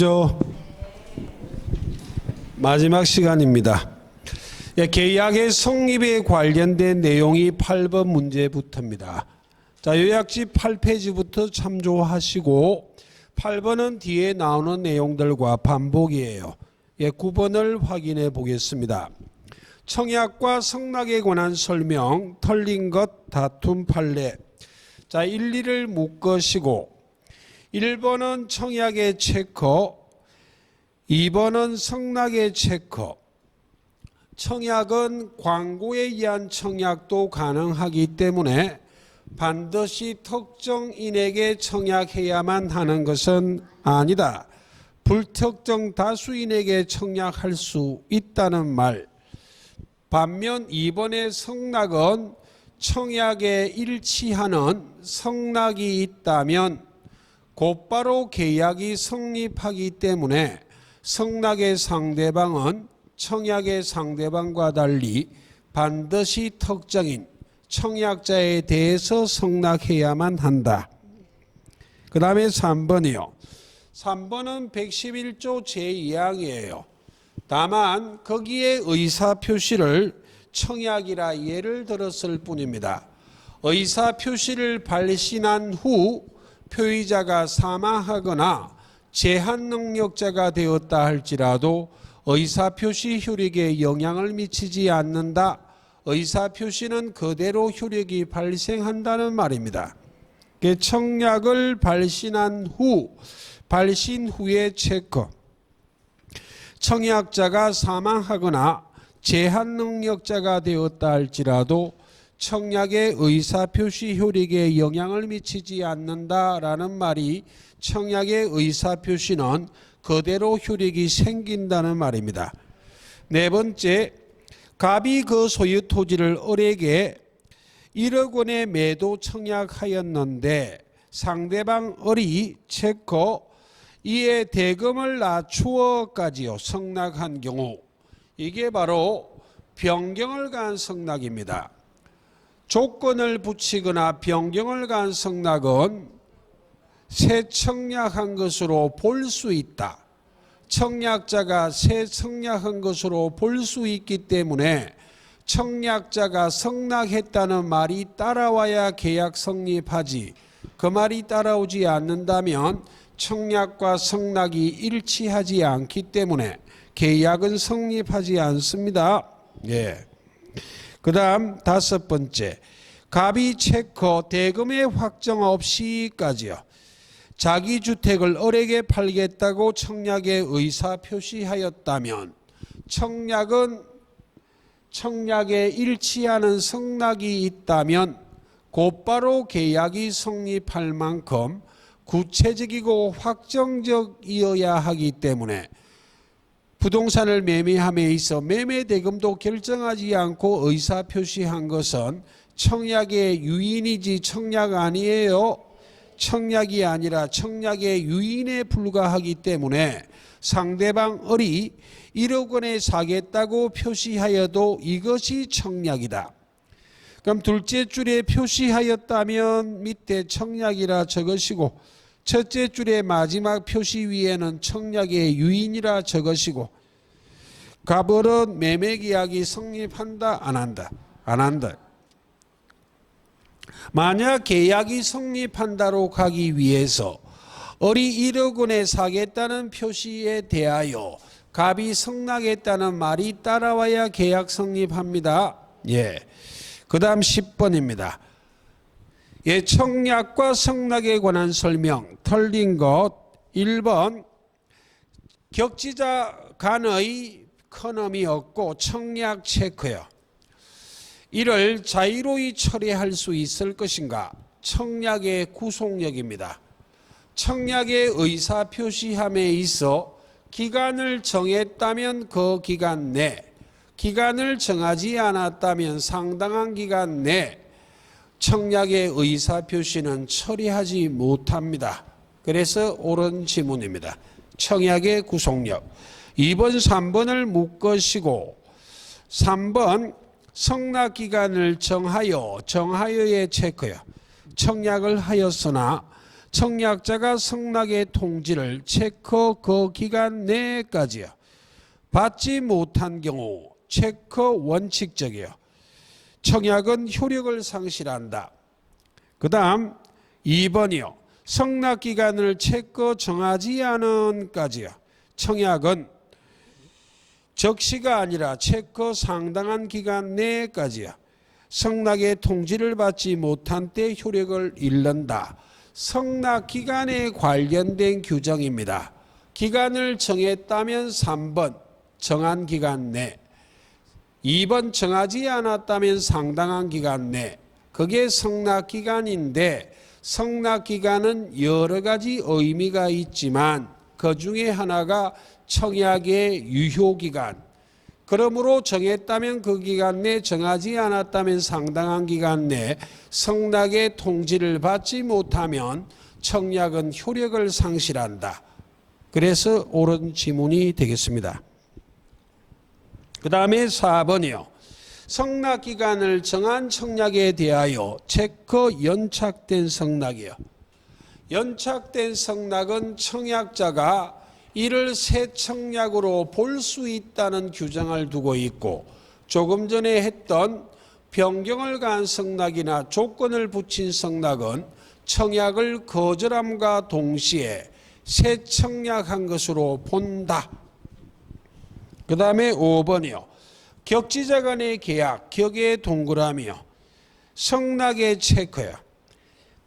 보시죠. 마지막 시간입니다. 계약의 성립에 관련된 내용이 8번 문제부터입니다. 자, 요약집 8페이지부터 참조하시고 8번은 뒤에 나오는 내용들과 반복이에요. 9번을 확인해 보겠습니다. 청약과 성락에 관한 설명, 털린 것, 다툼 판례. 자, 1, 2를 묶으시고 1번은 청약의 체크, 2번은 성락의 체크. 청약은 광고에 의한 청약도 가능하기 때문에 반드시 특정인에게 청약해야만 하는 것은 아니다. 불특정 다수인에게 청약할 수 있다는 말. 반면 2번의 성락은 청약에 일치하는 성락이 있다면 곧바로 계약이 성립하기 때문에 성락의 상대방은 청약의 상대방과 달리 반드시 특정인 청약자에 대해서 성락해야만 한다. 그 다음에 3번이요. 3번은 111조 제2항이에요. 다만 거기에 의사표시를 청약이라 예를 들었을 뿐입니다. 의사표시를 발신한 후 표의자가 사망하거나 제한능력자가 되었다 할지라도 의사표시 효력에 영향을 미치지 않는다. 의사표시는 그대로 효력이 발생한다는 말입니다. 청약을 발신 후에 체크. 청약자가 사망하거나 제한능력자가 되었다 할지라도 청약의 의사표시 효력에 영향을 미치지 않는다라는 말이 청약의 의사표시는 그대로 효력이 생긴다는 말입니다. 네 번째, 갑이 그 소유 토지를 을에게 1억 원에 매도 청약하였는데 상대방 을이 체크 이에 대금을 낮추어까지요 성락한 경우, 이게 바로 변경을 가한 성락입니다. 조건을 붙이거나 변경을 가한 성락은 새 청약한 것으로 볼 수 있다. 청약자가 새 청약한 것으로 볼 수 있기 때문에 청약자가 성락했다는 말이 따라와야 계약 성립하지, 그 말이 따라오지 않는다면 청약과 성락이 일치하지 않기 때문에 계약은 성립하지 않습니다. 그 다음 5번째, 갑이 체크 대금의 확정 없이까지요. 자기 주택을 을에게 팔겠다고 청약에 의사표시하였다면 청약은 청약에 일치하는 성락이 있다면 곧바로 계약이 성립할 만큼 구체적이고 확정적이어야 하기 때문에 부동산을 매매함에 있어 매매대금도 결정하지 않고 의사표시한 것은 청약의 유인이지 청약 아니에요. 청약이 아니라 청약의 유인에 불과하기 때문에 상대방 을이 1억 원에 사겠다고 표시하여도 이것이 청약이다. 그럼 둘째 줄에 표시하였다면 밑에 청약이라 적으시고 첫째 줄의 마지막 표시 위에는 청약의 유인이라 적으시고 갑을은 매매계약이 성립한다 안 한다? 안 한다. 만약 계약이 성립한다로 가기 위해서 을이 1억 원에 사겠다는 표시에 대하여 갑이 성락했다는 말이 따라와야 계약 성립합니다. 그 다음 10번입니다. 청약과 성락에 관한 설명, 털린 것. 1번, 격지자 간의 큰 의미 없고 청약 체크요. 이를 자유로이 처리할 수 있을 것인가? 청약의 구속력입니다. 청약의 의사표시함에 있어 기간을 정했다면 그 기간 내, 기간을 정하지 않았다면 상당한 기간 내 청약의 의사표시는 처리하지 못합니다. 그래서 옳은 지문입니다. 청약의 구속력. 2번, 3번을 묶으시고 3번 성락기간을 정하여의 체크요. 청약을 하였으나 청약자가 성낙의 통지를 체커 그 기간 내까지요 받지 못한 경우 체커 원칙적이요 청약은 효력을 상실한다. 그 다음 2번이요. 성낙기간을 체커 정하지 않은까지요 청약은 적시가 아니라 체커 상당한 기간 내까지요 성낙의 통지를 받지 못한 때 효력을 잃는다. 성낙기간에 관련된 규정입니다. 기간을 정했다면 3번 정한 기간 내, 2번 정하지 않았다면 상당한 기간 내, 그게 성낙기간인데 성낙기간은 여러 가지 의미가 있지만 그 중에 하나가 청약의 유효기간, 그러므로 정했다면 그 기간 내, 정하지 않았다면 상당한 기간 내 성낙의 통지를 받지 못하면 청약은 효력을 상실한다. 그래서 옳은 지문이 되겠습니다. 그 다음에 4번이요. 성낙기간을 정한 청약에 대하여 체커 연착된 성낙이요. 연착된 성낙은 청약자가 이를 새 청약으로 볼 수 있다는 규정을 두고 있고 조금 전에 했던 변경을 가한 성낙이나 조건을 붙인 성낙은 청약을 거절함과 동시에 새 청약한 것으로 본다. 그 다음에 5번이요. 격지자 간의 계약, 격의 동그라미요. 성낙의 체크요.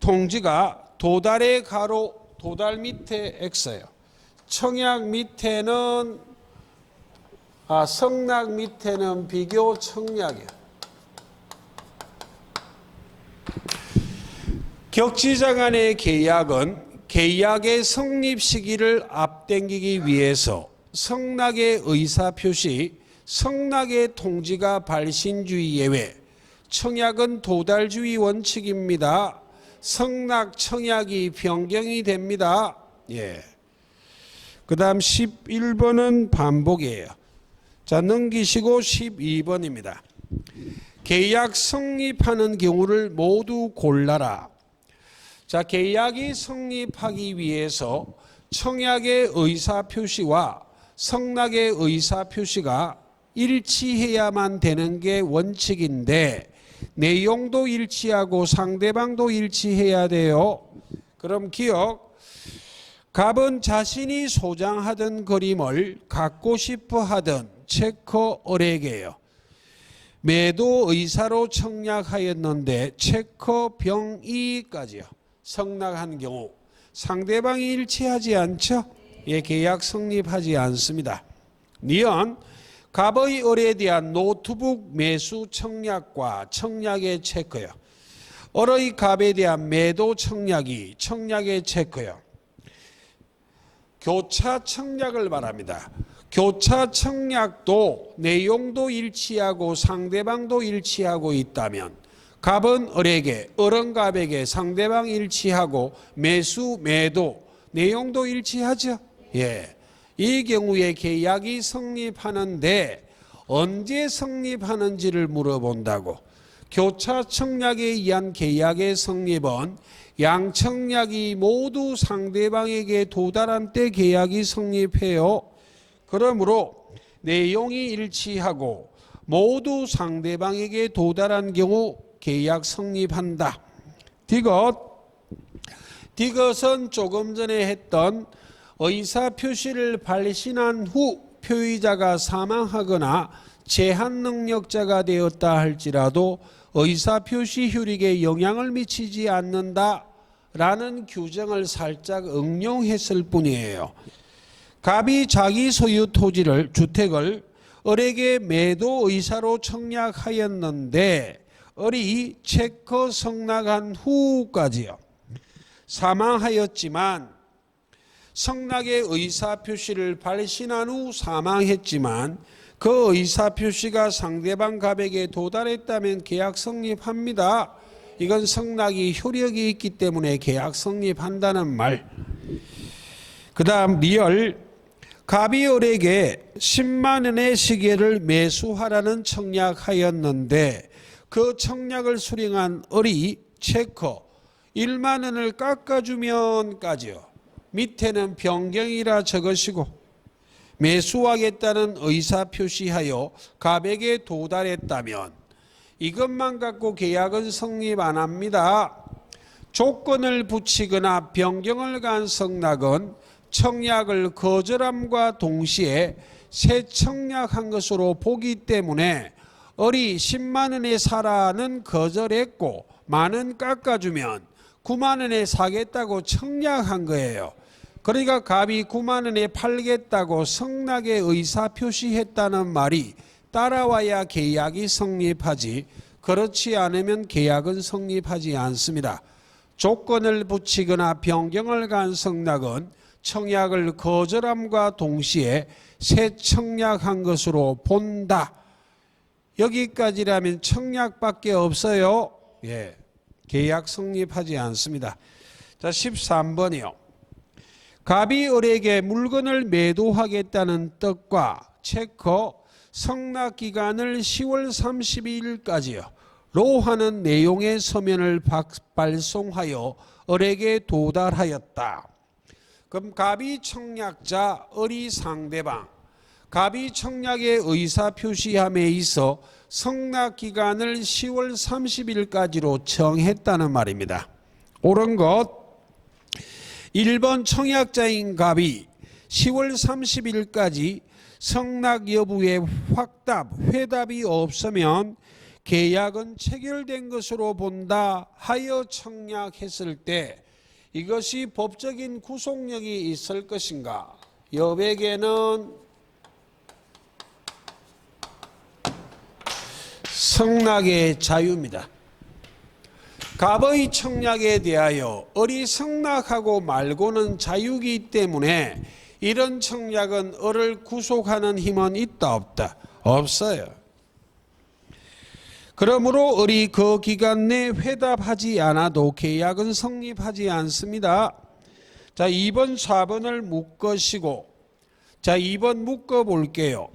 통지가 도달의 가로, 도달 밑에 X예요. 청약 밑에는 성낙 밑에는 비교 청약이에요. 격지자 간의 계약은 계약의 성립 시기를 앞당기기 위해서 성낙의 의사표시, 성낙의 통지가 발신주의 예외, 청약은 도달주의 원칙입니다. 성낙 청약이 변경이 됩니다. 예. 그 다음 11번은 반복이에요. 자, 넘기시고 12번입니다. 계약 성립하는 경우를 모두 골라라. 자, 계약이 성립하기 위해서 청약의 의사표시와 성낙의 의사표시가 일치해야만 되는 게 원칙인데 내용도 일치하고 상대방도 일치해야 돼요. 그럼 기억. 갑은 자신이 소장하던 그림을 갖고 싶어 하던 체커 을에게요. 매도 의사로 청약하였는데 체커 병이까지요. 성낙한 경우 상대방이 일치하지 않죠? 예, 계약 성립하지 않습니다. 니은 갑의 을에 대한 노트북 매수 청약과 청약의 체크요. 을의 갑에 대한 매도 청약이 청약의 체크요. 교차 청약을 말합니다. 교차 청약도 내용도 일치하고 상대방도 일치하고 있다면 갑은 을에게, 을은 갑에게 상대방 일치하고 매수, 매도 내용도 일치하죠. 예. 이 경우에 계약이 성립하는데 언제 성립하는지를 물어본다고. 교차 청약에 의한 계약의 성립은 양청약이 모두 상대방에게 도달한 때 계약이 성립해요. 그러므로 내용이 일치하고 모두 상대방에게 도달한 경우 계약 성립한다. 디귿은 조금 전에 했던 의사표시를 발신한 후 표의자가 사망하거나 제한 능력자가 되었다 할지라도 의사표시 효력에 영향을 미치지 않는다라는 규정을 살짝 응용했을 뿐이에요. 갑이 자기 소유 토지를, 주택을 을에게 매도 의사로 청약하였는데 을이 체커 성낙한 후까지요. 사망하였지만 성낙의 의사표시를 발신한 후 사망했지만 그 의사표시가 상대방 갑에게 도달했다면 계약 성립합니다. 이건 성낙이 효력이 있기 때문에 계약 성립한다는 말. 그 다음 리얼. 갑이 을에게 10만 원의 시계를 매수하라는 청약하였는데 그 청약을 수령한 을이 체커 1만 원을 깎아주면까지요. 밑에는 변경이라 적으시고 매수하겠다는 의사표시하여 갑에게 도달했다면 이것만 갖고 계약은 성립 안 합니다. 조건을 붙이거나 변경을 간 성낙은 청약을 거절함과 동시에 새 청약한 것으로 보기 때문에 을이 10만 원에 사라는 거절했고 만 원 깎아주면 9만 원에 사겠다고 청약한 거예요. 그러니까 갑이 9만 원에 팔겠다고 성낙에 의사표시했다는 말이 따라와야 계약이 성립하지, 그렇지 않으면 계약은 성립하지 않습니다. 조건을 붙이거나 변경을 간 성낙은 청약을 거절함과 동시에 새 청약한 것으로 본다. 여기까지라면 청약밖에 없어요. 예, 계약 성립하지 않습니다. 자, 13번이요. 갑이 을에게 물건을 매도하겠다는 뜻과 체크 성납기간을 10월 32일까지요. 로 하는 내용의 서면을 발송하여 을에게 도달하였다. 그럼 갑이 청약자, 을이 상대방. 갑이 청약의 의사표시함에 있어 성납기간을 10월 30일까지로 정했다는 말입니다. 옳은 것 1번 청약자인 갑이 10월 30일까지 성낙 여부에 회답이 없으면 계약은 체결된 것으로 본다 하여 청약했을 때 이것이 법적인 구속력이 있을 것인가? 여백에는 성낙의 자유입니다. 갑의 청약에 대하여 을이 성낙하고 말고는 자유이기 때문에 이런 청약은 을을 구속하는 힘은 있다 없다? 없어요. 그러므로 을이 그 기간 내 회답하지 않아도 계약은 성립하지 않습니다. 자, 2번 4번을 묶으시고 자 2번 묶어볼게요.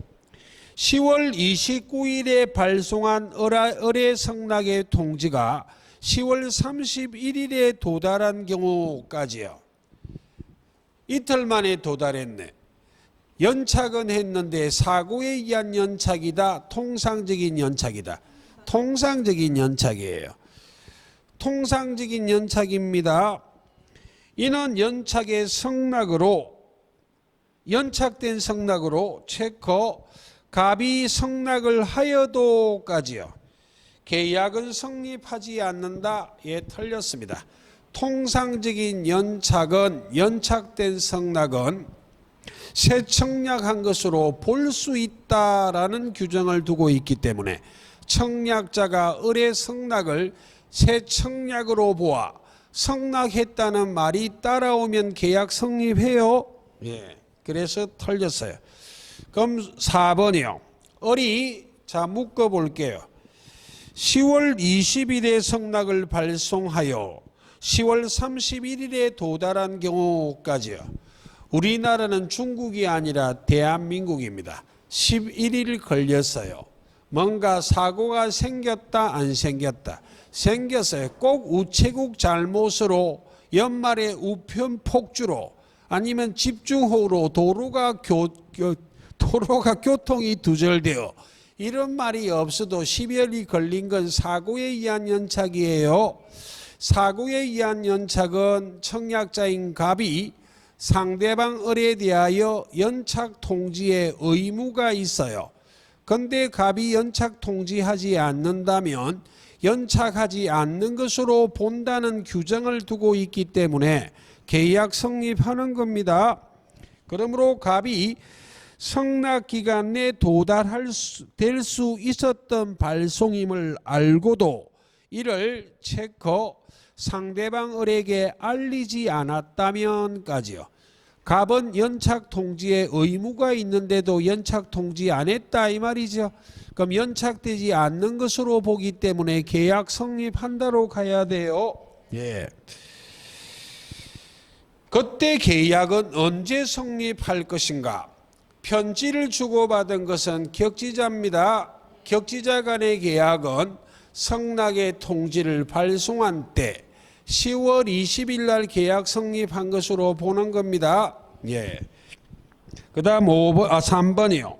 10월 29일에 발송한 을의 성낙의 통지가 10월 31일에 도달한 경우까지요. 이틀 만에 도달했네. 연착은 했는데 사고에 의한 연착이다. 통상적인 연착이다. 통상적인 연착이에요. 통상적인 연착입니다. 이는 연착의 성낙으로 연착된 성낙으로 체크 갑이 성낙을 하여도까지요. 계약은 성립하지 않는다. 예, 틀렸습니다. 통상적인 연착은 연착된 성낙은 새 청약한 것으로 볼 수 있다라는 규정을 두고 있기 때문에 청약자가 을의 성낙을 새 청약으로 보아 성낙했다는 말이 따라오면 계약 성립해요. 예, 그래서 틀렸어요. 그럼 4번이요. 을이 자 묶어볼게요. 10월 20일에 성낙을 발송하여 10월 31일에 도달한 경우까지요. 우리나라는 중국이 아니라 대한민국입니다. 11일 걸렸어요. 뭔가 사고가 생겼다 안 생겼다? 생겼어요. 꼭 우체국 잘못으로 연말에 우편 폭주로 아니면 집중호우로 도로가 교통이 두절되어 이런 말이 없어도 12일이 걸린 건 사고에 의한 연착이에요. 사고에 의한 연착은 청약자인 갑이 상대방 을에 대하여 연착 통지의 의무가 있어요. 그런데 갑이 연착 통지하지 않는다면 연착하지 않는 것으로 본다는 규정을 두고 있기 때문에 계약 성립하는 겁니다. 그러므로 갑이 성낙기간 내 될 수 있었던 발송임을 알고도 이를 체크 상대방 을에게 알리지 않았다면까지요. 갑은 연착 통지에 의무가 있는데도 연착 통지 안 했다 이 말이죠. 그럼 연착되지 않는 것으로 보기 때문에 계약 성립한다로 가야 돼요. 예. 그때 계약은 언제 성립할 것인가? 편지를 주고받은 것은 격지자입니다. 격지자 간의 계약은 성낙의 통지를 발송한 때 10월 20일 날 계약 성립한 것으로 보는 겁니다. 예. 그 다음 3번이요.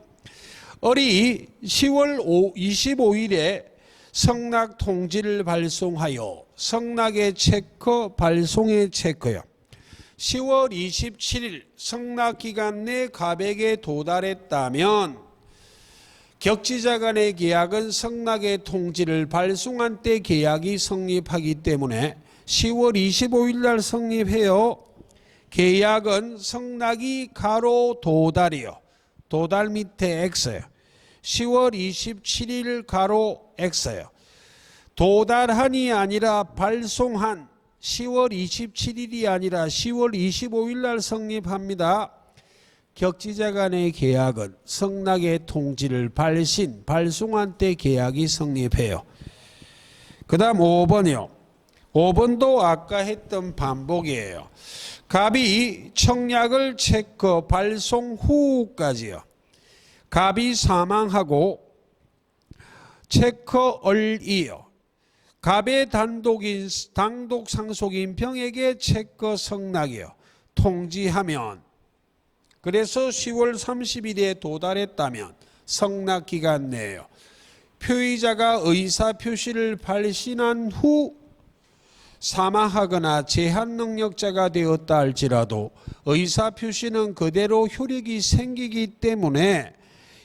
을이 10월 25일에 성낙 통지를 발송하여 성낙의 체크 발송의 체크요. 10월 27일 성낙기간 내 갑액에 도달했다면 격지자 간의 계약은 성낙의 통지를 발송한 때 계약이 성립하기 때문에 10월 25일 날 성립해요. 계약은 성낙이 가로 도달이요. 도달 밑에 X요. 10월 27일 가로 X요. 도달한이 아니라 발송한 10월 27일이 아니라 10월 25일 날 성립합니다. 격지자 간의 계약은 성낙의 통지를 발송한 때 계약이 성립해요. 그 다음 5번이요. 5번도 아까 했던 반복이에요. 갑이 청약을 체크 발송 후까지요. 갑이 사망하고 체크 을이요. 갑의 단독 상속인 병에게 체크 성낙이요. 통지하면 그래서 10월 30일에 도달했다면 성낙 기간 내에요. 표의자가 의사 표시를 발신한 후 사망하거나 제한 능력자가 되었다 할지라도 의사 표시는 그대로 효력이 생기기 때문에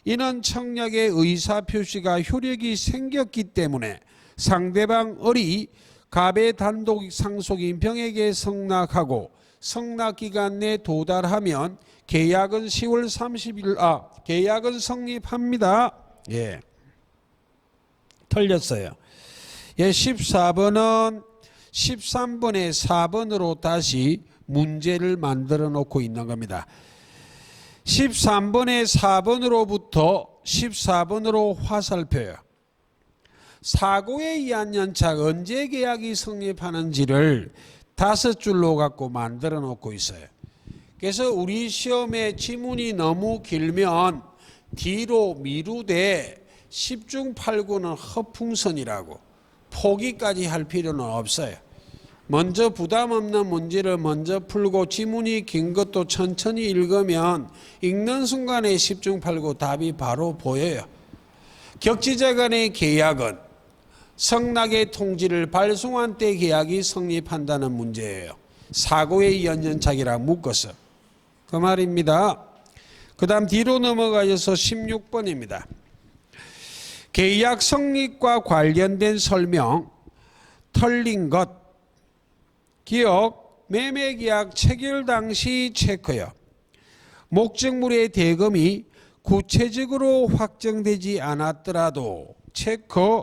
이는 청약의 의사 표시가 효력이 생겼기 때문에 상대방 을이 갑의 단독 상속인 병에게 성낙하고 성낙 기간 내에 도달하면 계약은 10월 30일 계약은 성립합니다. 예. 틀렸어요. 예, 14번은 13번에 4번으로 다시 문제를 만들어 놓고 있는 겁니다. 13번에 4번으로부터 14번으로 화살표요. 사고에 의한 연착 언제 계약이 성립하는지를 5줄로 갖고 만들어 놓고 있어요. 그래서 우리 시험에 지문이 너무 길면 뒤로 미루되 10중 8구는 허풍선이라고 포기까지 할 필요는 없어요. 먼저 부담 없는 문제를 먼저 풀고 지문이 긴 것도 천천히 읽으면 읽는 순간에 10중 8구 답이 바로 보여요. 격지자 간의 계약은 성낙의 통지를 발송한 때 계약이 성립한다는 문제예요. 사고의 연연착이라 묶어서 그 말입니다. 그 다음 뒤로 넘어가셔서 16번입니다. 계약 성립과 관련된 설명 틀린 것 기억 매매계약 체결 당시 체크요. 목적물의 대금이 구체적으로 확정되지 않았더라도 체크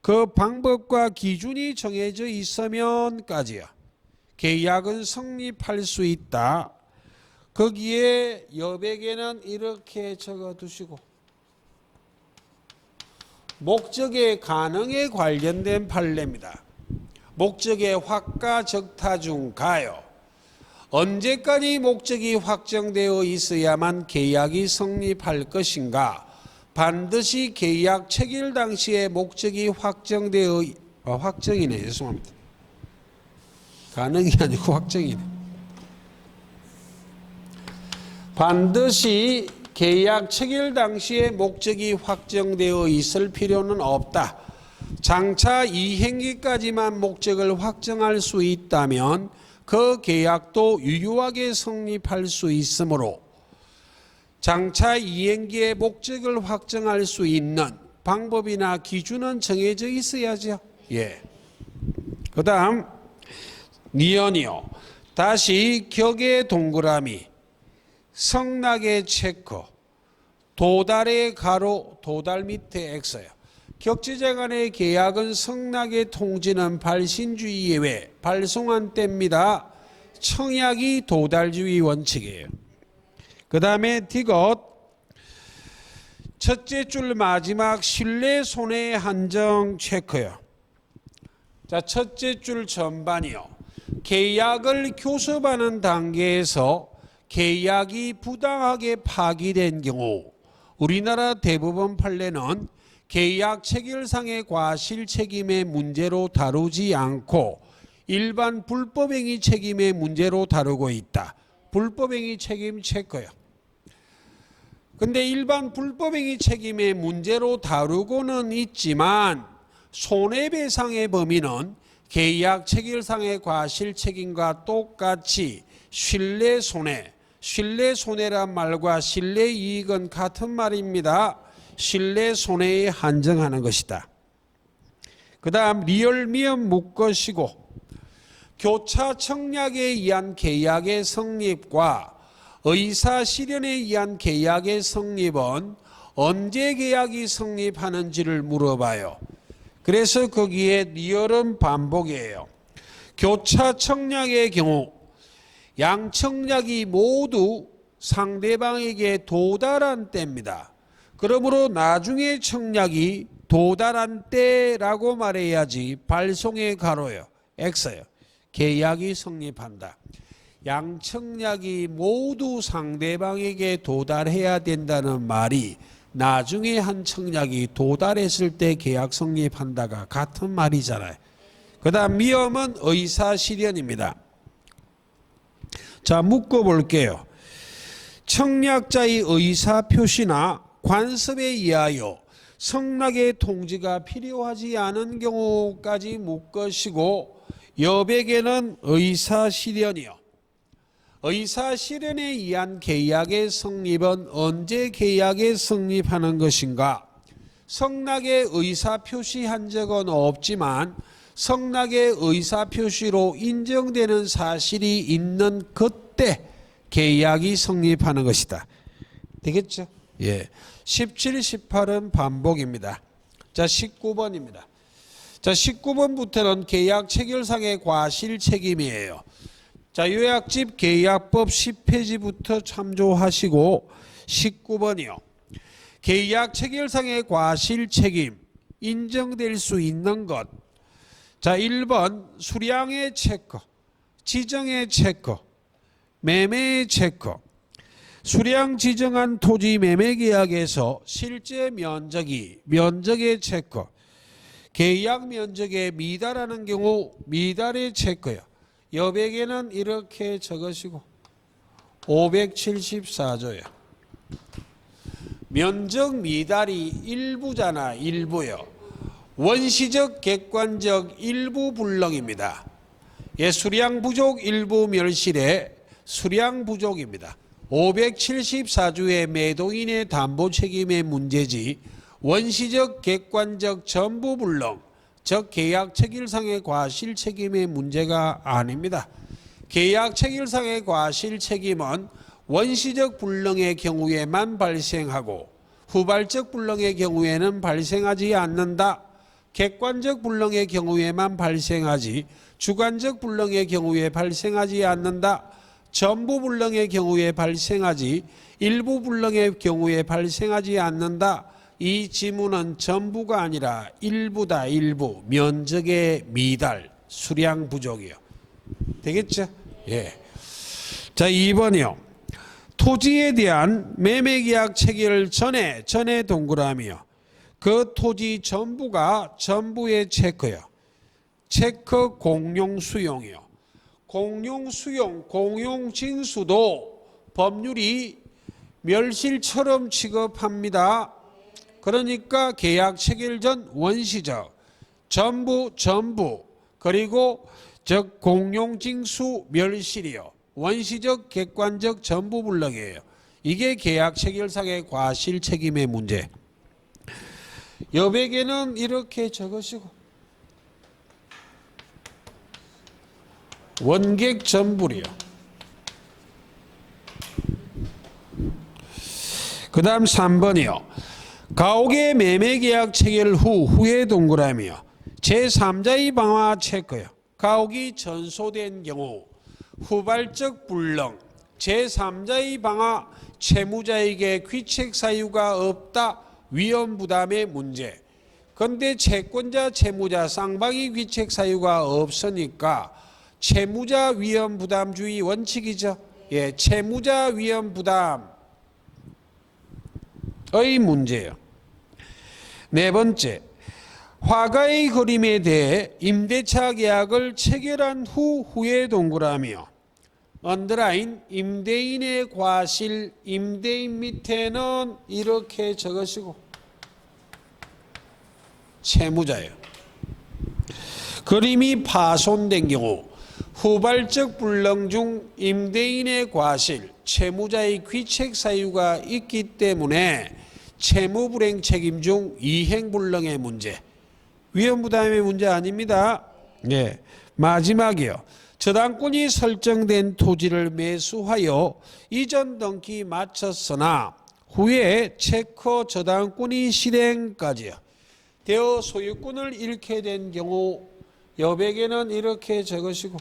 그 방법과 기준이 정해져 있으면까지요. 계약은 성립할 수 있다. 거기에 여백에는 이렇게 적어두시고 목적의 가능에 관련된 판례입니다. 목적의 확가 적타 중 가요. 언제까지 목적이 확정되어 있어야만 계약이 성립할 것인가? 반드시 계약 체결 당시에 목적이 확정이네. 죄송합니다. 가능이 아니고 확정이네. 반드시 계약 체결 당시에 목적이 확정되어 있을 필요는 없다. 장차 이행기까지만 목적을 확정할 수 있다면 그 계약도 유효하게 성립할 수 있으므로 장차 이행기의 목적을 확정할 수 있는 방법이나 기준은 정해져 있어야죠. 예. 그 다음 니언이요. 다시 격의 동그라미 성낙의 체크 도달의 가로 도달 밑에 X요. 격지자 간의 계약은 성낙의 통지는 발신주의 예외 발송한 때입니다. 청약이 도달주의 원칙이에요. 그 다음에 디귿 첫째 줄 마지막 신뢰 손해 한정 체크요. 자, 첫째 줄 전반이요. 계약을 교섭하는 단계에서 계약이 부당하게 파기된 경우 우리나라 대부분 판례는 계약 체결상의 과실 책임의 문제로 다루지 않고 일반 불법행위 책임의 문제로 다루고 있다. 불법행위 책임 체크요. 근데 일반 불법행위 책임의 문제로 다루고는 있지만 손해배상의 범위는 계약 체결상의 과실책임과 똑같이 신뢰손해, 신뢰손해란 말과 신뢰이익은 같은 말입니다. 신뢰손해에 한정하는 것이다. 그 다음 리얼미엄 묶어시고 교차 청약에 의한 계약의 성립과 의사 실현에 의한 계약의 성립은 언제 계약이 성립하는지를 물어봐요. 그래서 거기에 리얼은 반복이에요. 교차 청약의 경우 양청약이 모두 상대방에게 도달한 때입니다. 그러므로 나중에 청약이 도달한 때라고 말해야지 발송의 가로요. X요. 계약이 성립한다. 양청약이 모두 상대방에게 도달해야 된다는 말이 나중에 한 청약이 도달했을 때 계약 성립한다가 같은 말이잖아요. 그 다음 미엄은 의사실현입니다. 자, 묶어볼게요. 청약자의 의사표시나 관습에 의하여 성락의 통지가 필요하지 않은 경우까지 묶으시고 여백에는 의사실현이요. 의사실현에 의한 계약의 성립은 언제 계약에 성립하는 것인가? 성락의 의사표시한 적은 없지만 성락의 의사표시로 인정되는 사실이 있는 그때 계약이 성립하는 것이다. 되겠죠? 예. 17, 18은 반복입니다. 자, 19번입니다. 자, 19번부터는 계약 체결상의 과실 책임이에요. 자, 요약집 계약법 10페이지부터 참조하시고 19번이요. 계약 체결상의 과실 책임 인정될 수 있는 것. 자, 1번 수량의 체크, 지정의 체크, 매매의 체크. 수량 지정한 토지 매매 계약에서 실제 면적의 체크, 계약 면적에 미달하는 경우 미달의 체크요. 여백에는 이렇게 적으시고 574조요. 면적 미달이 일부잖아. 일부요. 원시적 객관적 일부 불능입니다. 예, 수량 부족 일부 멸실의 수량 부족입니다. 574조의 매도인의 담보 책임의 문제지 원시적 객관적 전부 불능 즉 계약 체결상의 과실 책임의 문제가 아닙니다. 계약 체결상의 과실 책임은 원시적 불능의 경우에만 발생하고 후발적 불능의 경우에는 발생하지 않는다. 객관적 불능의 경우에만 발생하지 주관적 불능의 경우에 발생하지 않는다. 전부 불능의 경우에 발생하지 일부 불능의 경우에 발생하지 않는다. 이 지문은 전부가 아니라 일부다. 일부. 면적의 미달, 수량 부족이요. 되겠죠? 예. 자, 2번이요. 토지에 대한 매매계약 체결 전에 동그라미요. 그 토지 전부가 전부의 체크요. 체크 공용 수용이요. 공용 수용, 공용 징수도 법률이 멸실처럼 취급합니다. 그러니까 계약 체결 전 원시적, 전부, 그리고 즉 공용 징수 멸실이요. 원시적, 객관적, 전부 불능이에요. 이게 계약 체결상의 과실 책임의 문제. 여백에는 이렇게 적으시고 원객 전부리요. 그 다음 3번이요. 가옥의 매매계약 체결 후에 동그라미요. 제3자의 방화 체크요. 가옥이 전소된 경우 후발적 불능 제3자의 방화 채무자에게 귀책 사유가 없다. 위험 부담의 문제. 그런데 채권자 채무자 쌍방이 귀책 사유가 없으니까 채무자 위험 부담주의 원칙이죠. 예, 채무자 위험 부담의 문제예요. 네 번째, 화가의 그림에 대해 임대차 계약을 체결한 후에 동그라미요. 언더라인 임대인의 과실, 임대인 밑에는 이렇게 적으시고 채무자예요. 그림이 파손된 경우 후발적 불능 중 임대인의 과실, 채무자의 귀책 사유가 있기 때문에 채무불행 책임 중 이행불능의 문제, 위험부담의 문제 아닙니다. 네. 마지막이요. 저당권이 설정된 토지를 매수하여 이전 등기 마쳤으나 후에 체커 저당권이 실행까지요 되어 소유권을 잃게 된 경우 여백에는 이렇게 적으시고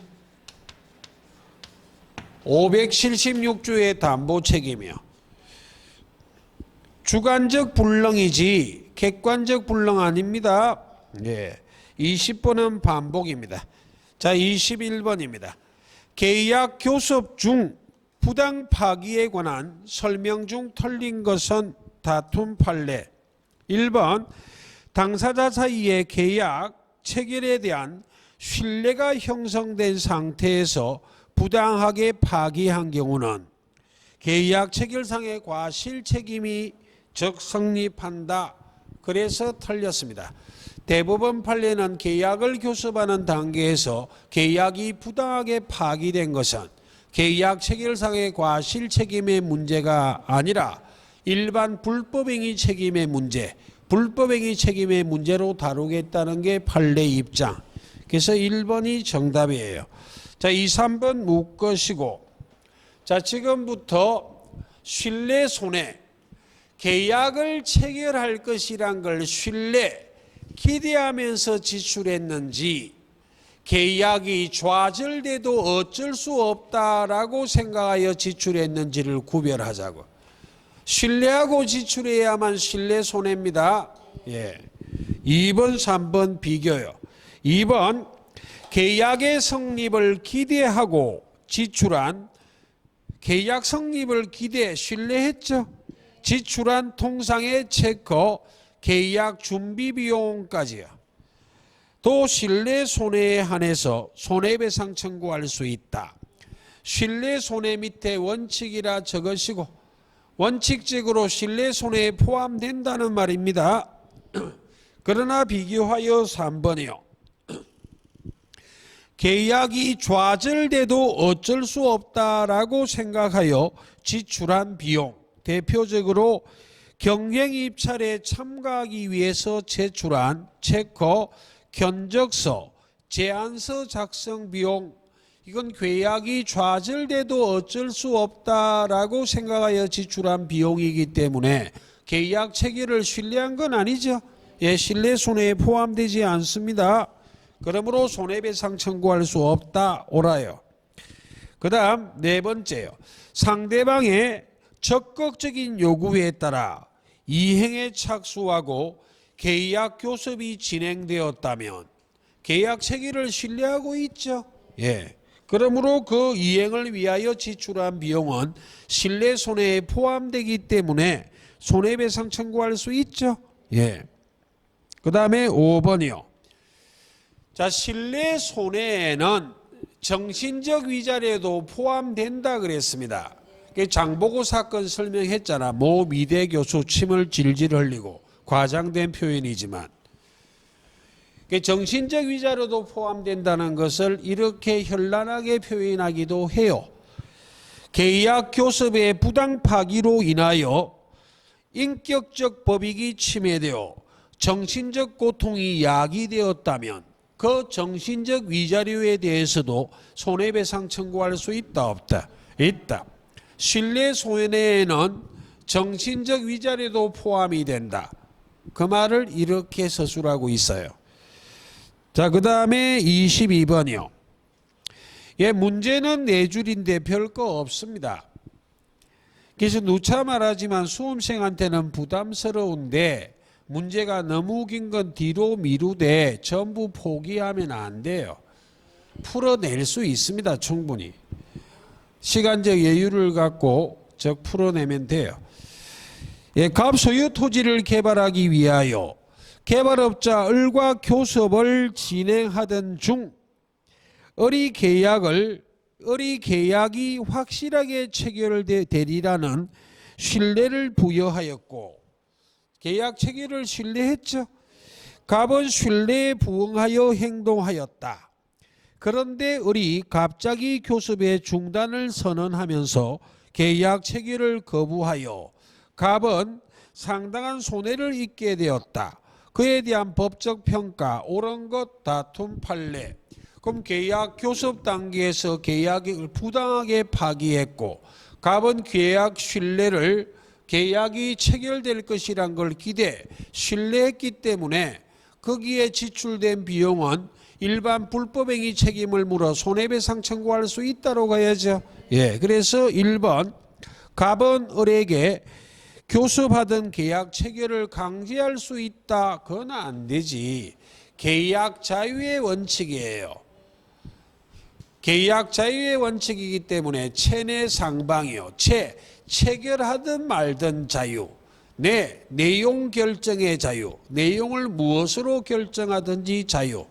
576조의 담보 책임이요. 주관적 불능이지 객관적 불능 아닙니다. 예. 20번은 반복입니다. 자, 21번입니다. 계약 교섭 중 부당 파기에 관한 설명 중 틀린 것은 다툼 판례. 1번 당사자 사이의 계약 체결에 대한 신뢰가 형성된 상태에서 부당하게 파기한 경우는 계약 체결상의 과실 책임이 적 성립한다. 그래서 틀렸습니다. 대법원 판례는 계약을 교섭하는 단계에서 계약이 부당하게 파기된 것은 계약 체결상의 과실 책임의 문제가 아니라 일반 불법행위 책임의 문제, 불법행위 책임의 문제로 다루겠다는 게 판례 입장. 그래서 1번이 정답이에요. 자, 2, 3번 묶으시고, 자, 지금부터 신뢰 손해, 계약을 체결할 것이란 걸 신뢰, 기대하면서 지출했는지 계약이 좌절돼도 어쩔 수 없다라고 생각하여 지출했는지를 구별하자고. 신뢰하고 지출해야만 신뢰 손해입니다. 예. 2번, 3번 비교요. 2번 계약의 성립을 기대하고 지출한 계약 성립을 기대 신뢰했죠. 지출한 통상의 체커 계약 준비 비용까지요. 또 신뢰 손해에 한해서 손해배상 청구할 수 있다. 신뢰 손해 밑에 원칙이라 적으시고 원칙적으로 신뢰 손해에 포함된다는 말입니다. 그러나 비교하여 3번이요. 계약이 좌절돼도 어쩔 수 없다라고 생각하여 지출한 비용, 대표적으로 경쟁 입찰에 참가하기 위해서 제출한 체커, 견적서, 제안서 작성 비용, 이건 계약이 좌절돼도 어쩔 수 없다라고 생각하여 지출한 비용이기 때문에 계약 체결을 신뢰한 건 아니죠. 예, 신뢰 손해에 포함되지 않습니다. 그러므로 손해배상 청구할 수 없다. 옳아요. 그 다음 네 번째요. 상대방의 적극적인 요구에 따라 이행에 착수하고 계약 교섭이 진행되었다면 계약 체결을 신뢰하고 있죠. 예. 그러므로 그 이행을 위하여 지출한 비용은 신뢰 손해에 포함되기 때문에 손해배상 청구할 수 있죠. 예. 그 다음에 5번이요. 자, 신뢰 손해에는 정신적 위자료도 포함된다 그랬습니다. 장보고 사건 설명했잖아. 모 미대 교수 침을 질질 흘리고 과장된 표현이지만 정신적 위자료도 포함된다는 것을 이렇게 현란하게 표현하기도 해요. 계약 교섭의 부당 파기로 인하여 인격적 법익이 침해되어 정신적 고통이 야기되었다면 그 정신적 위자료에 대해서도 손해배상 청구할 수 있다 없다? 있다. 신뢰 손해에는 정신적 위자료도 포함이 된다. 그 말을 이렇게 서술하고 있어요. 자, 그 다음에 22번이요. 예, 문제는 네 줄인데 별거 없습니다. 그래서 누차 말하지만 수험생한테는 부담스러운데 문제가 너무 긴 건 뒤로 미루되 전부 포기하면 안 돼요. 풀어낼 수 있습니다. 충분히. 시간적 여유를 갖고 풀어내면 돼요. 예, 갑 소유 토지를 개발하기 위하여 개발업자 을과 교섭을 진행하던 중 을이 계약이 확실하게 체결되리라는 신뢰를 부여하였고, 계약 체결을 신뢰했죠. 갑은 신뢰에 부응하여 행동하였다. 그런데 을이 갑자기 교섭의 중단을 선언하면서 계약 체결을 거부하여 갑은 상당한 손해를 입게 되었다. 그에 대한 법적 평가, 옳은 것, 다툼, 판례. 그럼 계약 교섭 단계에서 계약을 부당하게 파기했고, 갑은 계약이 체결될 것이란 걸 신뢰했기 때문에 거기에 지출된 비용은 일반 불법행위 책임을 물어 손해배상 청구할 수 있다고 해야죠. 예, 그래서 1번 갑은 을에게 교섭하던 계약 체결을 강제할 수 있다. 그건 안 되지. 계약 자유의 원칙이에요. 계약 자유의 원칙이기 때문에 체내 상방이요. 체결하든 말든 자유. 내용 결정의 자유. 내용을 무엇으로 결정하든지 자유.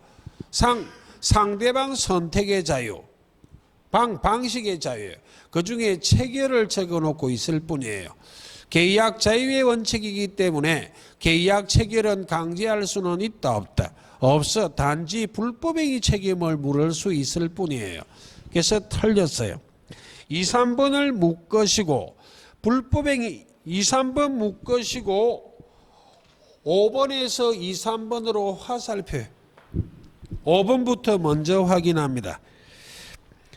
상대방 선택의 자유. 방식의 자유예요. 그중에 체결을 적어놓고 있을 뿐이에요. 계약 자유의 원칙이기 때문에 계약 체결은 강제할 수는 있다 없다? 없어. 단지 불법행위 책임을 물을 수 있을 뿐이에요. 그래서 틀렸어요. 2, 3번을 묶으시고 불법행위 2, 3번 묶으시고 5번에서 2, 3번으로 화살표 5번부터 먼저 확인합니다.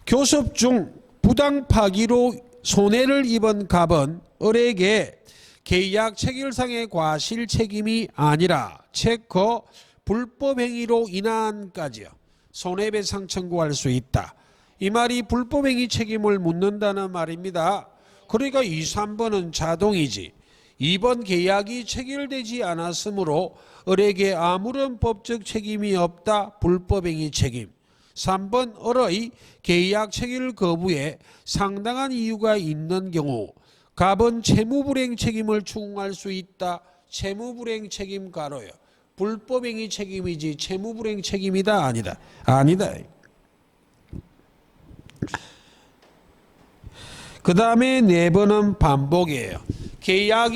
교섭 중 부당 파기로 손해를 입은 갑은 을에게 계약 체결상의 과실 책임이 아니라 체커 불법행위로 인한까지요. 손해배상 청구할 수 있다. 이 말이 불법행위 책임을 묻는다는 말입니다. 그러니까 2, 3번은 자동이지. 2번 계약이 체결되지 않았으므로 을에게 아무런 법적 책임이 없다. 불법행위 책임. 3번 을의 계약 체결 거부에 상당한 이유가 있는 경우 갑은 채무불이행 책임을 추궁할 수 있다. 채무불이행 책임 가로요. 불법행위 책임이지 채무불이행 책임이다 아니다. 아니다. 그 다음에 4번은 반복이에요. 계약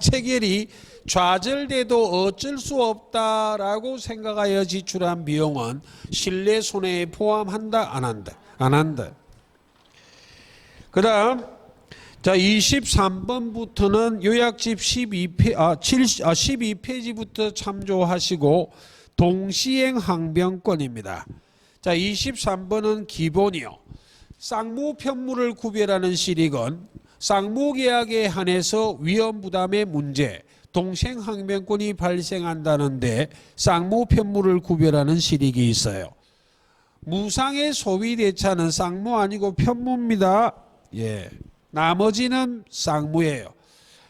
체결이 좌절돼도 어쩔 수 없다라고 생각하여 지출한 비용은 신뢰 손해에 포함한다 안 한다? 안 한다. 그 다음 자 23번부터는 요약집 12페이지부터 참조하시고 동시행 항변권입니다. 자 23번은 기본이요. 쌍무 편물을 구별하는 실익은 쌍무계약에 한해서 위험부담의 문제 동시행 항변권이 발생한다는데 쌍무 편물을 구별하는 실익이 있어요. 무상의 소비대차는 쌍무 아니고 편무입니다. 예, 나머지는 쌍무예요.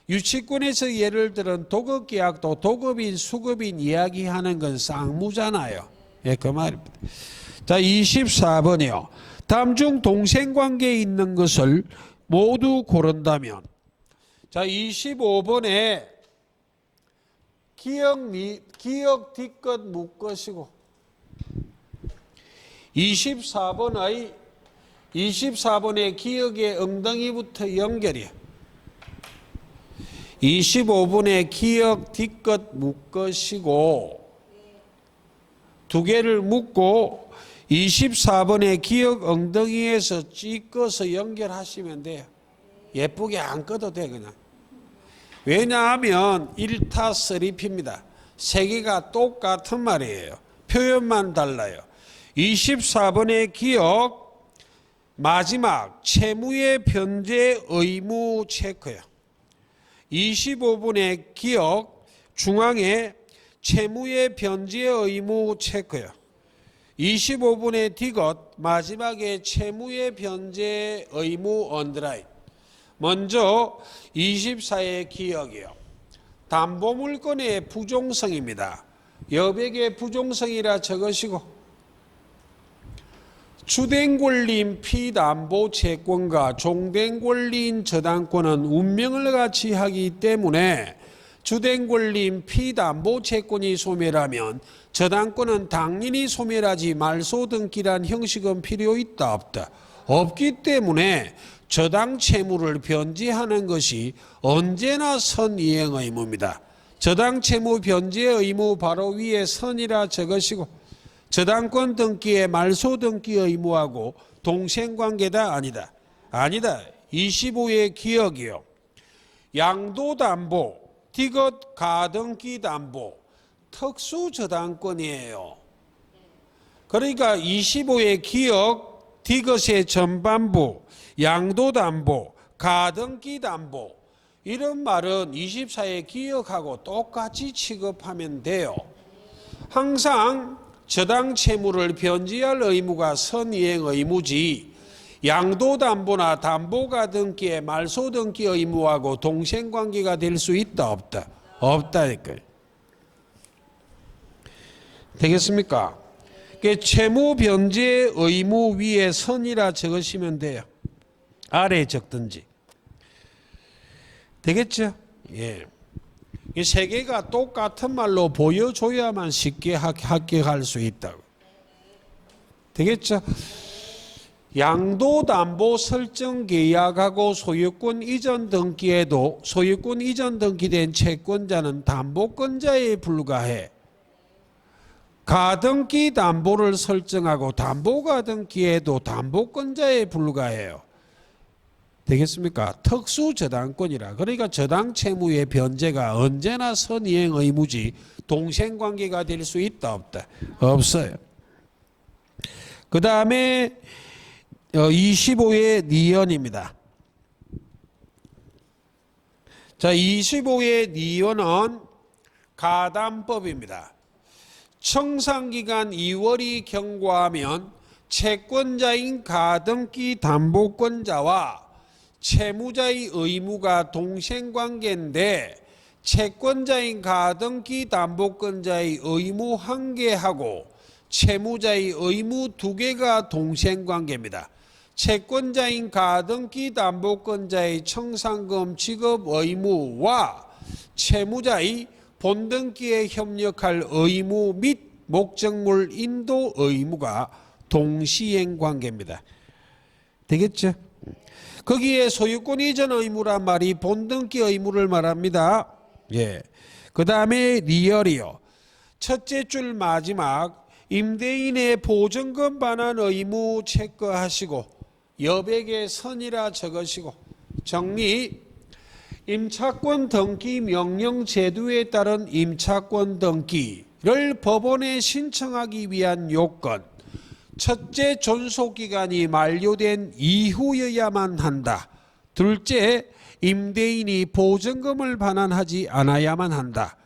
유치권에서 예를 들은 도급계약도 도급인 수급인 이야기하는 건 쌍무잖아요. 예, 그 말입니다. 자 24번이요. 다음 중 동생관계에 있는 것을 모두 고른다면 자 25번에 기억 뒤끝 묶으시고 24번의 기억의 엉덩이부터 연결이야. 25번에 기억 뒤끝 묶으시고 두 개를 묶고 24번에 기억 엉덩이에서 찢어서 연결하시면 돼요. 예쁘게 안 꺼도 돼 그냥. 왜냐하면 1타3피입니다. 세 개가 똑같은 말이에요. 표현만 달라요. 24번의 기억 마지막 채무의 변제 의무 체크요. 25번의 기억 중앙에 채무의 변제 의무 체크요. 25분의 디귿 마지막에 채무의 변제 의무 언더라인. 먼저 24의 기억이요. 담보물건의 부종성입니다. 여백의 부종성이라 적으시고 주된 권리인 피담보 채권과 종된 권리인 저당권은 운명을 같이 하기 때문에 주된 권리인 피담보 채권이 소멸하면 저당권은 당연히 소멸하지 말소 등기란 형식은 필요 있다 없다? 없기 때문에 저당 채무를 변제하는 것이 언제나 선이행 의무입니다. 저당 채무 변제 의무 바로 위에 선이라 적으시고 저당권 등기의 말소 등기 의무하고 동생관계다 아니다. 아니다. 25의 기억이요. 양도담보, 디귿 가등기 담보, 특수저당권이에요. 그러니까 25의 기억, 디귿의 전반부, 양도담보, 가등기 담보 이런 말은 24의 기억하고 똑같이 취급하면 돼요. 항상 저당 채무를 변제할 의무가 선이행 의무지 양도담보나 담보가등기의 말소등기 의무하고 동생관계가 될 수 있다 없다? 없다니까요. 되겠습니까? 채무 변제 의무 위에 선이라 적으시면 돼요. 아래에 적든지. 되겠죠? 예. 이 세 개가 똑같은 말로 보여줘야만 쉽게 합격할 수 있다고. 되겠죠? 양도담보 설정 계약하고 소유권 이전 등기에도 소유권 이전 등기된 채권자는 담보권자에 불과해. 가등기 담보를 설정하고 담보가등기에도 담보권자에 불과해요. 되겠습니까? 특수저당권이라. 그러니까 저당 채무의 변제가 언제나 선이행 의무지 동생관계가 될 수 있다 없다? 없어요. 그 다음에 25의 니언입니다. 자, 25의 니언은 가담법입니다. 청산기간 2월이 경과하면 채권자인 가등기 담보권자와 채무자의 의무가 동생관계인데 채권자인 가등기 담보권자의 의무 1개하고 채무자의 의무 2개가 동생관계입니다. 채권자인 가등기 담보권자의 청산금 지급 의무와 채무자의 본등기에 협력할 의무 및 목적물 인도 의무가 동시행 관계입니다. 되겠죠? 거기에 소유권 이전 의무란 말이 본등기 의무를 말합니다. 예. 그 다음에 리얼이요. 첫째 줄 마지막 임대인의 보증금 반환 의무 체크하시고 여백의 선이라 적으시고 정리. 임차권 등기 명령 제도에 따른 임차권 등기를 법원에 신청하기 위한 요건. 첫째, 존속기간이 만료된 이후여야만 한다. 둘째, 임대인이 보증금을 반환하지 않아야만 한다.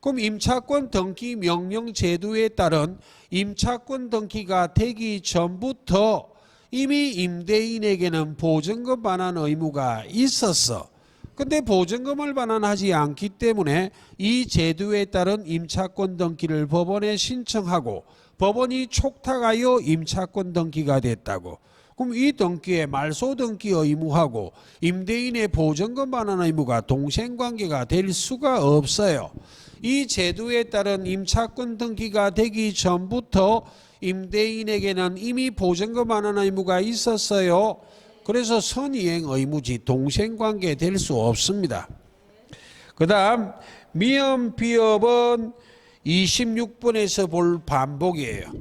그럼 임차권 등기 명령 제도에 따른 임차권 등기가 되기 전부터 이미 임대인에게는 보증금 반환 의무가 있었어. 근데 보증금을 반환하지 않기 때문에 이 제도에 따른 임차권 등기를 법원에 신청하고 법원이 촉탁하여 임차권 등기가 됐다고. 그럼 이 등기에 말소 등기 의무하고 임대인의 보증금 반환 의무가 동생관계가 될 수가 없어요. 이 제도에 따른 임차권 등기가 되기 전부터 임대인에게는 이미 보증금 반환 의무가 있었어요. 그래서 선이행 의무지 동생관계 될 수 없습니다. 그 다음 미연 비업은 26번에서 볼 반복이에요.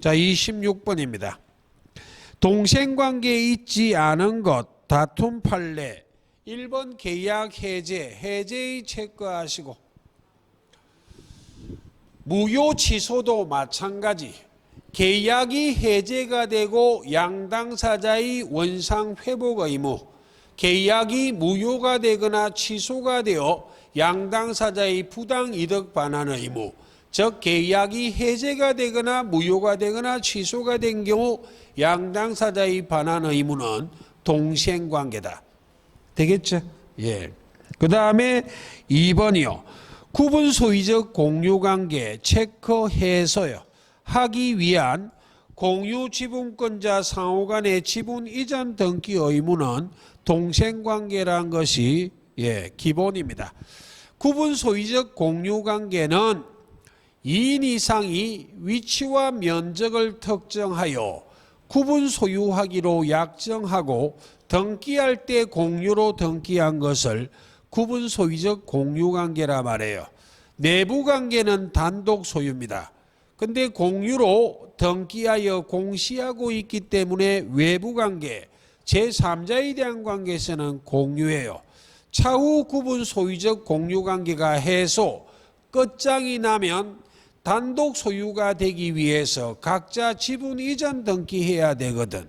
자, 26번입니다. 동생관계에 있지 않은 것 다툼 판례 1번 계약 해제의 체크하시고 무효 취소도 마찬가지. 계약이 해제가 되고 양당사자의 원상 회복 의무, 계약이 무효가 되거나 취소가 되어 양당사자의 부당이득 반환 의무, 즉 계약이 해제가 되거나 무효가 되거나 취소가 된 경우 양당사자의 반환 의무는 동생관계다. 되겠죠? 예. 그 다음에 2번이요. 구분소유적 공유관계 체크 해소요. 하기 위한 공유 지분권자 상호간의 지분 이전 등기 의무는 동생관계란 것이 기본입니다. 구분 소유적 공유관계는 2인 이상이 위치와 면적을 특정하여 구분 소유하기로 약정하고 등기할 때 공유로 등기한 것을 구분 소유적 공유관계라 말해요. 내부 관계는 단독 소유입니다. 근데 공유로 등기하여 공시하고 있기 때문에 외부 관계, 제3자에 대한 관계에서는 공유예요. 차후 구분 소유적 공유관계가 해소, 끝장이 나면 단독 소유가 되기 위해서 각자 지분 이전 등기해야 되거든.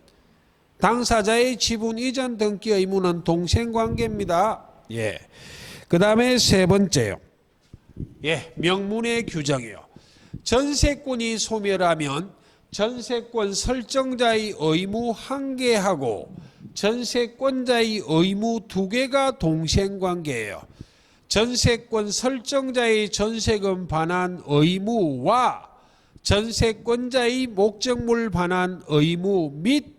당사자의 지분 이전 등기 의무는 동생관계입니다. 그 다음에 세 번째요. 명문의 규정이요. 전세권이 소멸하면 전세권 설정자의 의무 1개하고 전세권자의 의무 2개가 동생관계예요. 전세권 설정자의 전세금 반환 의무와 전세권자의 목적물 반환 의무 및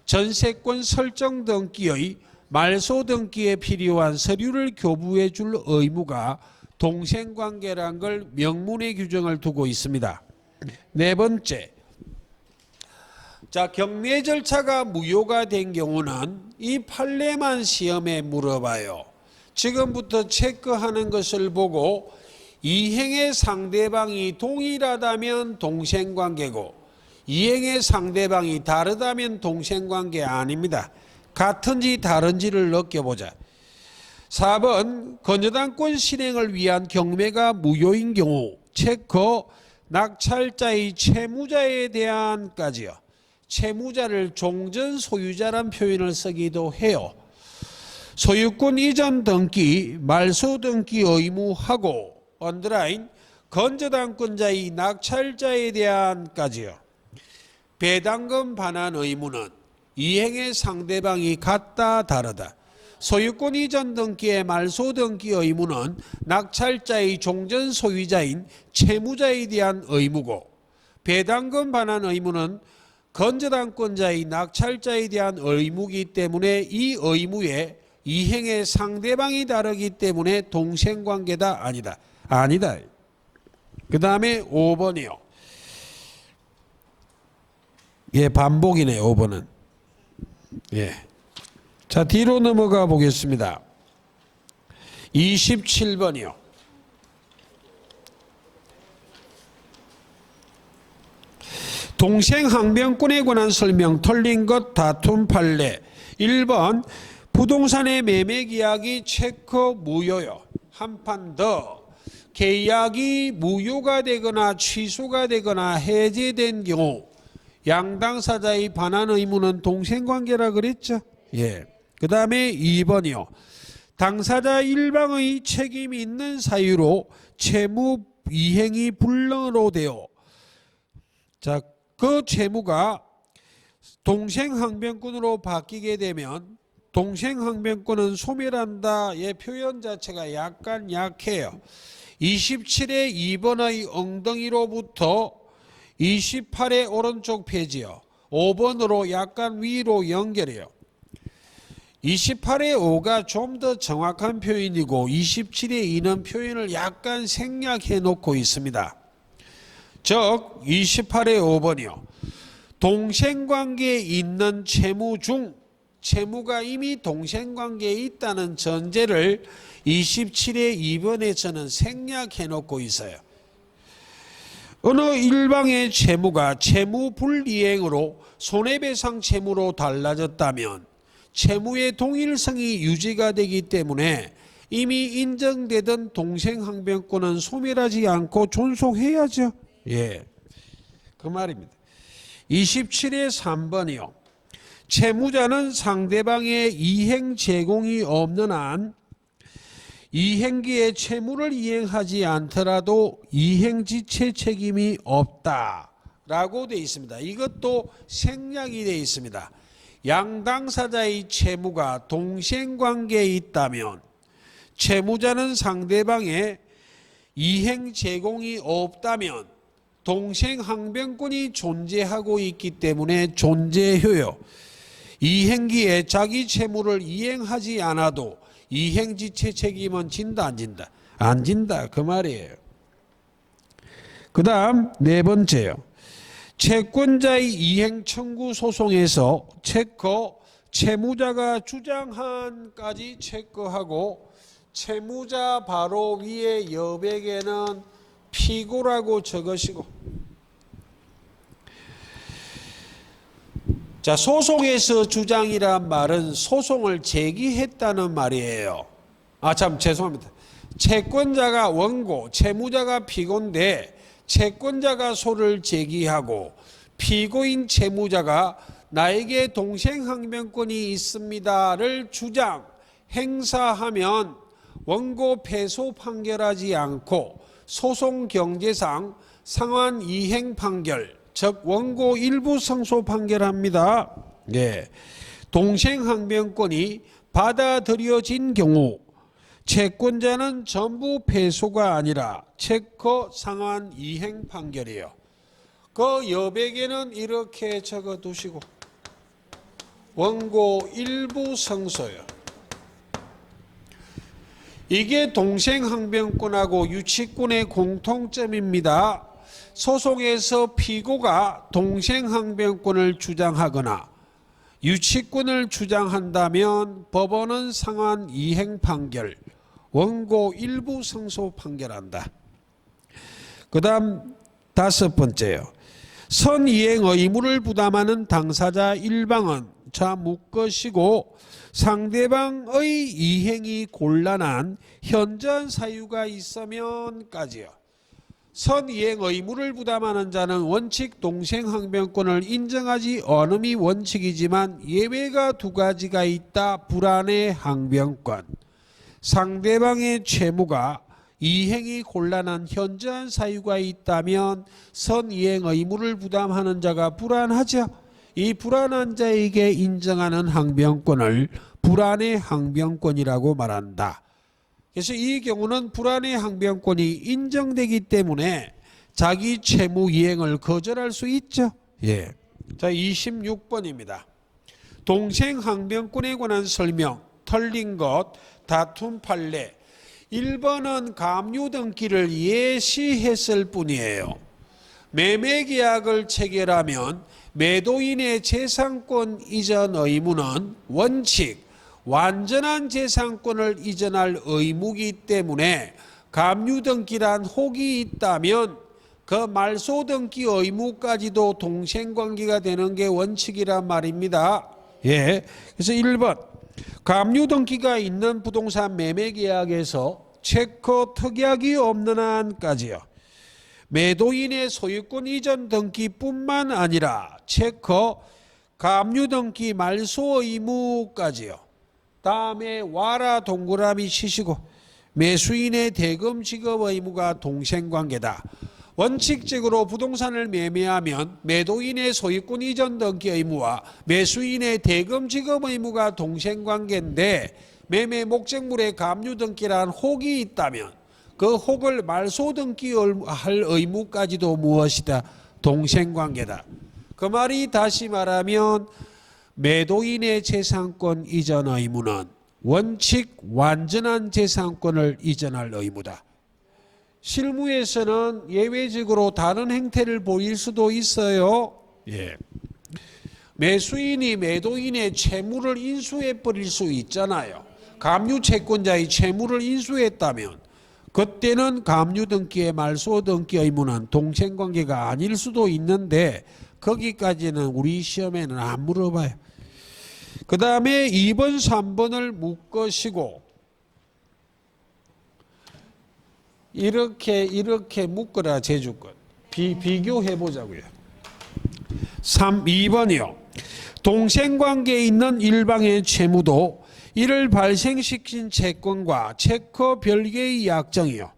전세권 설정 등기의 말소 등기에 필요한 서류를 교부해 줄 의무가 동생관계란 걸 명문의 규정을 두고 있습니다. 네 번째, 경매 절차가 무효가 된 경우는 이 판례만 시험에 물어봐요. 지금부터 체크하는 것을 보고 이행의 상대방이 동일하다면 동생관계고 이행의 상대방이 다르다면 동생관계 아닙니다. 같은지 다른지를 느껴보자. 4번 건저당권 실행을 위한 경매가 무효인 경우 체크 낙찰자의 채무자에 대한까지요. 채무자를 종전 소유자란 표현을 쓰기도 해요. 소유권 이전 등기, 말소 등기 의무하고 언더라인 건저당권자의 낙찰자에 대한까지요. 배당금 반환 의무는 이행의 상대방이 같다 다르다. 소유권 이전 등기의 말소 등기 의무는 낙찰자의 종전 소유자인 채무자에 대한 의무고 배당금 반환 의무는 건저당권자의 낙찰자에 대한 의무이기 때문에 이 의무에 이행의 상대방이 다르기 때문에 동생관계다 아니다. 아니다. 그 다음에 5번이요. 반복이네 5번은. 자, 뒤로 넘어가 보겠습니다. 27번이요. 동생항변권에 관한 설명 틀린 것 다툼 판례. 1번 부동산의 매매계약이 체크 무효요. 한 판 더. 계약이 무효가 되거나 취소가 되거나 해제된 경우 양당사자의 반환 의무는 동생관계라 그랬죠. 그 다음에 2번이요. 당사자 일방의 책임이 있는 사유로 채무 이행이 불능으로 되어 그 채무가 동생항변권으로 바뀌게 되면 동생항변권은 소멸한다의 표현 자체가 약간 약해요. 27의 2번의 엉덩이로부터 28의 오른쪽 페이지요. 5번으로 약간 위로 연결해요. 28의 5가 좀 더 정확한 표현이고 27의 2는 표현을 약간 생략해 놓고 있습니다. 즉 28의 5번이요. 동생관계에 있는 채무 중 채무가 이미 동생관계에 있다는 전제를 27의 2번에서는 생략해 놓고 있어요. 어느 일방의 채무가 채무 불이행으로 손해배상 채무로 달라졌다면 채무의 동일성이 유지가 되기 때문에 이미 인정되던 동생항변권은 소멸하지 않고 존속해야죠. 그 말입니다. 27의 3번이요. 채무자는 상대방의 이행 제공이 없는 한 이행기에 채무를 이행하지 않더라도 이행지체 책임이 없다라고 되어 있습니다. 이것도 생략이 되어 있습니다. 양당사자의 채무가 동생관계에 있다면 채무자는 상대방의 이행 제공이 없다면 동생 항변권이 존재하고 있기 때문에 존재효요. 이행기에 자기 채무를 이행하지 않아도 이행지체 책임은 진다 안 진다? 안 진다 그 말이에요. 그 다음 네 번째요. 채권자의 이행 청구 소송에서 체커 채무자가 주장한까지 체크하고 채무자 바로 위에 여백에는 피고라고 적으시고, 자, 소송에서 주장이란 말은 소송을 제기했다는 말이에요. 참 죄송합니다. 채권자가 원고, 채무자가 피고인데 채권자가 소를 제기하고 피고인 채무자가 나에게 동생항변권이 있습니다를 주장, 행사하면 원고 패소 판결하지 않고 소송 경제상 상환 이행 판결, 즉 원고 일부 승소 판결합니다. 예. 동생항변권이 받아들여진 경우 채권자는 전부 패소가 아니라 체커 상환 이행 판결이에요. 그 여백에는 이렇게 적어두시고 원고 일부 승소요. 이게 동생항변권하고 유치권의 공통점입니다. 소송에서 피고가 동생항변권을 주장하거나 유치권을 주장한다면 법원은 상환 이행 판결, 원고 일부 승소 판결한다. 그 다음 다섯 번째요. 선이행 의무를 부담하는 당사자 일방은 자 묶으시고 상대방의 이행이 곤란한 현저한 사유가 있으면까지요. 선이행 의무를 부담하는 자는 원칙 동생항변권을 인정하지 않음이 원칙이지만 예외가 두 가지가 있다. 불안의 항변권. 상대방의 채무가 이행이 곤란한 현저한 사유가 있다면 선이행 의무를 부담하는 자가 불안하죠. 이 불안한 자에게 인정하는 항변권을 불안의 항변권이라고 말한다. 그래서 이 경우는 불안의 항변권이 인정되기 때문에 자기 채무 이행을 거절할 수 있죠. 예. 자, 26번입니다. 동생항변권에 관한 설명, 틀린 것, 다툼 판례. 1번은 감유 등기를 예시했을 뿐이에요. 매매계약을 체결하면 매도인의 재산권 이전 의무는 원칙, 완전한 재산권을 이전할 의무이기 때문에 감유등기란 혹이 있다면 그 말소등기 의무까지도 동생관계가 되는 게 원칙이란 말입니다. 예. 그래서 1번 감유등기가 있는 부동산 매매계약에서 체커 특약이 없는 한까지요. 매도인의 소유권 이전 등기뿐만 아니라 체커 감유등기 말소 의무까지요. 다음에 와라 동그라미 치시고 매수인의 대금 지급 의무가 동생관계다. 원칙적으로 부동산을 매매하면 매도인의 소유권 이전 등기 의무와 매수인의 대금 지급 의무가 동생관계인데 매매 목적물의 감유 등기란 혹이 있다면 그 혹을 말소 등기할 의무까지도 무엇이다? 동생관계다. 그 말이 다시 말하면 매도인의 재산권 이전 의무는 원칙 완전한 재산권을 이전할 의무다. 실무에서는 예외적으로 다른 행태를 보일 수도 있어요. 예. 매수인이 매도인의 채무를 인수해 버릴 수 있잖아요. 감유채권자의 채무를 인수했다면 그때는 감유등기의 말소등기 의무는 동생관계가 아닐 수도 있는데 거기까지는 우리 시험에는 안 물어봐요. 그 다음에 2번, 3번을 묶으시고 이렇게 묶어라 제주권. 비교해 보자고요. 2번이요. 동생관계에 있는 일방의 채무도 이를 발생시킨 채권과 체커 별개의 약정이요.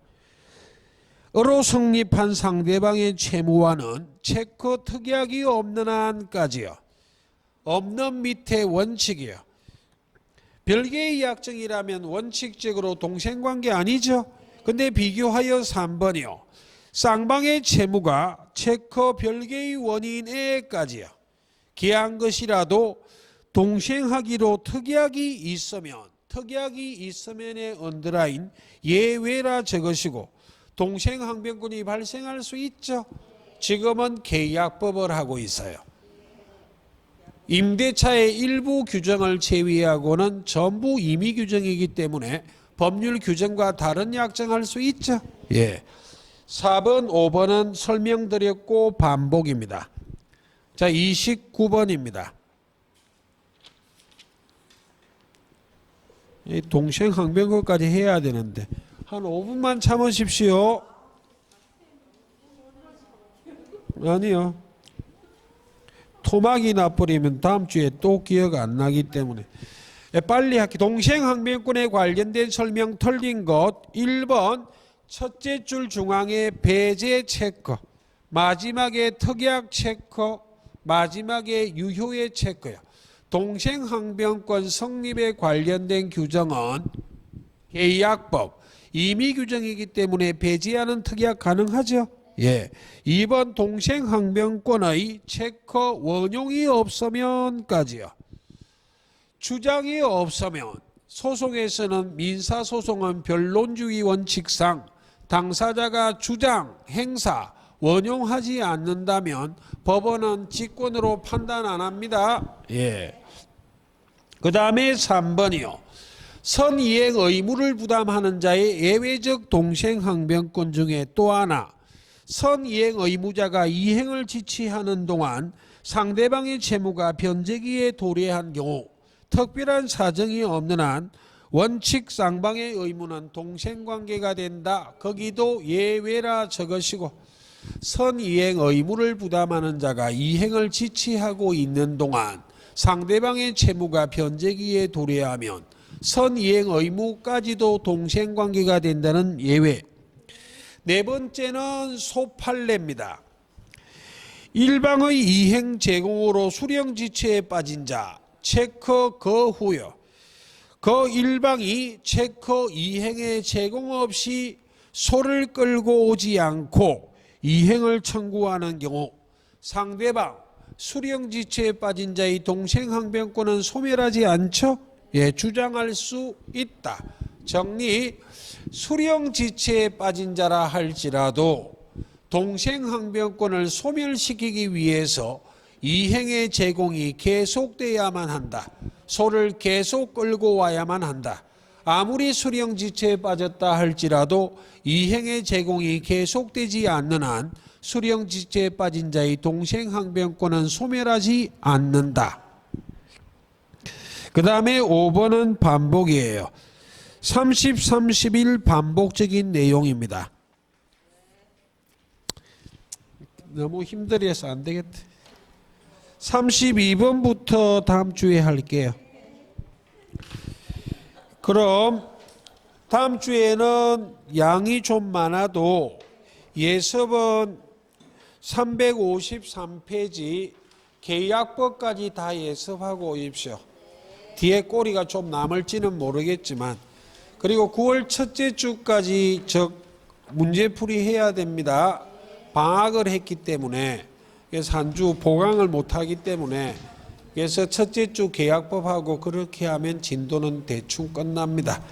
으로 성립한 상대방의 채무와는 체커 특약이 없는 한까지요. 없는 밑에 원칙이요. 별개의 약정이라면 원칙적으로 동생관계 아니죠. 근데 비교하여 3번이요. 쌍방의 채무가 체커 별개의 원인에까지요. 기한 것이라도 동생하기로 특약이 있으면의 언더라인 예외라 저것이고 동생항변권이 발생할 수 있죠. 지금은 계약법을 하고 있어요. 임대차의 일부 규정을 제외하고는 전부 임의 규정이기 때문에 법률 규정과 다른 약정할 수 있죠. 예. 4번, 5번은 설명드렸고 반복입니다. 자, 29번입니다. 동생항변권까지 해야 되는데 한 5분만 참으십시오. 아니요. 토막이 나버리면 다음 주에 또 기억 안 나기 때문에 빨리 할게. 동생항변권에 관련된 설명 틀린 것 1번 첫째 줄 중앙에 배제 체커, 마지막에 특약 체커, 마지막에 유효의 체커요. 동생항변권 성립에 관련된 규정은 계약법, 임의 규정이기 때문에 배제하는 특약 가능하죠. 예. 2번 동생항변권의 체커 원용이 없으면까지요. 주장이 없으면 소송에서는 민사소송은 변론주의 원칙상 당사자가 주장, 행사, 원용하지 않는다면 법원은 직권으로 판단 안 합니다. 예. 그 다음에 3번이요. 선이행 의무를 부담하는 자의 예외적 동생항변권 중에 또 하나, 선이행 의무자가 이행을 지치하는 동안 상대방의 채무가 변제기에 도래한 경우 특별한 사정이 없는 한 원칙 쌍방의 의무는 동생관계가 된다. 거기도 예외라 저것이고, 선이행 의무를 부담하는 자가 이행을 지치하고 있는 동안 상대방의 채무가 변제기에 도래하면 선이행 의무까지도 동생관계가 된다는 예외. 네 번째는 소판례입니다. 일방의 이행 제공으로 수령지체에 빠진 자, 체커 거후요. 그 일방이 체커 이행의 제공 없이 소를 끌고 오지 않고 이행을 청구하는 경우 상대방 수령지체에 빠진 자의 동생항변권은 소멸하지 않죠? 예, 주장할 수 있다. 정리, 수령지체에 빠진 자라 할지라도 동생항변권을 소멸시키기 위해서 이행의 제공이 계속돼야만 한다. 소를 계속 끌고 와야만 한다. 아무리 수령지체에 빠졌다 할지라도 이행의 제공이 계속되지 않는 한 수령지체에 빠진 자의 동생항변권은 소멸하지 않는다. 그 다음에 5번은 반복이에요. 30, 31 반복적인 내용입니다. 너무 힘들어서 안 되겠다. 32번부터 다음 주에 할게요. 그럼 다음 주에는 양이 좀 많아도 예습은 353페이지 계약법까지 다 예습하고 오십시오. 뒤에 꼬리가 좀 남을지는 모르겠지만, 그리고 9월 첫째 주까지 문제풀이 해야 됩니다. 방학을 했기 때문에, 그래서 한 주 보강을 못하기 때문에, 그래서 첫째 주 계약법하고 그렇게 하면 진도는 대충 끝납니다.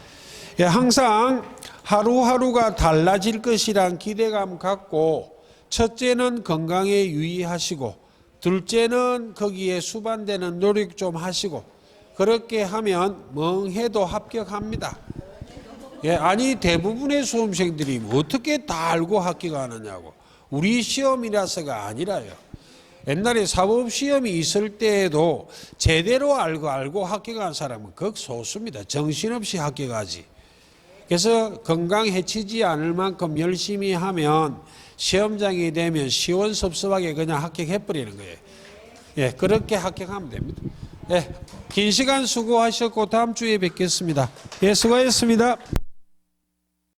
예, 항상 하루하루가 달라질 것이란 기대감 갖고 첫째는 건강에 유의하시고 둘째는 거기에 수반되는 노력 좀 하시고 그렇게 하면 멍해도 합격합니다. 예, 아니 대부분의 수험생들이 어떻게 다 알고 합격하느냐고. 우리 시험이라서가 아니라요. 옛날에 사법시험이 있을 때에도 제대로 알고 합격한 사람은 극소수입니다. 정신없이 합격하지. 그래서 건강 해치지 않을 만큼 열심히 하면 시험장이 되면 시원섭섭하게 그냥 합격해버리는 거예요. 예, 그렇게 합격하면 됩니다. 예, 긴 시간 수고하셨고 다음 주에 뵙겠습니다. 예, 수고하셨습니다.